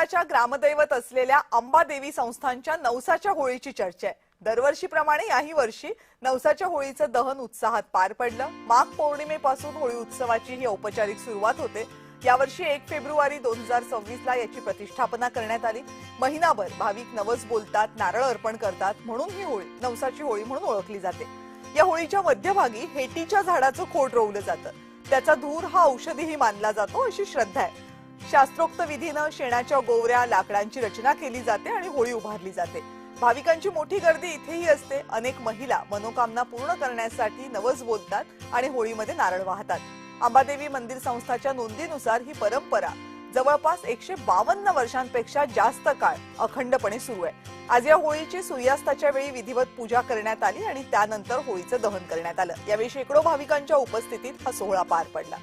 मंडळाच्या ग्रामदैवत असलेल्या अंबादेवी संस्थानच्या नवसाच्या होळीची चर्चा आहे। दरवर्षीप्रमाणे याही वर्षी नवसाच्या होळीचं दहन उत्साहात पार पडलं। माघ पौर्णिमेपासून होळी उत्सवाची ही औपचारिक सुरुवात होते। यावर्षी 1 फेब्रुवारी 2026 ला याची प्रतिष्ठापना करण्यात आली। महिनाभर भाविक नवस बोलतात, नारळ अर्पण करतात, म्हणून ही होळी नवसाची होळी म्हणून ओळखली जाते। या होळीच्या मध्यभागी हेटीच्या झाडाचं खोड रोवलं जातं। त्याचा धूर हा औषधीही मानला जातो अशी श्रद्धा आहे। शास्त्रोक्त विधीनं शेणाच्या गोवऱ्या, लाकडांची रचना केली जाते आणि होळी उभारली जाते। भाविकांची मोठी गर्दी इथेही असते। अनेक महिला मनोकामना पूर्ण करण्यासाठी नवस बोलतात आणि होळीमध्ये नारळ वाहतात। अंबादेवी मंदिर संस्थाच्या नोंदीनुसार ही परंपरा जवळपास 152 वर्षांपेक्षा जास्त काळ अखंडपणे सुरू आहे। आज या होळीची सूर्यास्ताच्या वेळी विधिवत पूजा करण्यात आली आणि त्यानंतर होळीचं दहन करण्यात आलं। यावेळी शेकडो भाविकांच्या उपस्थितीत हा सोहळा पार पडला।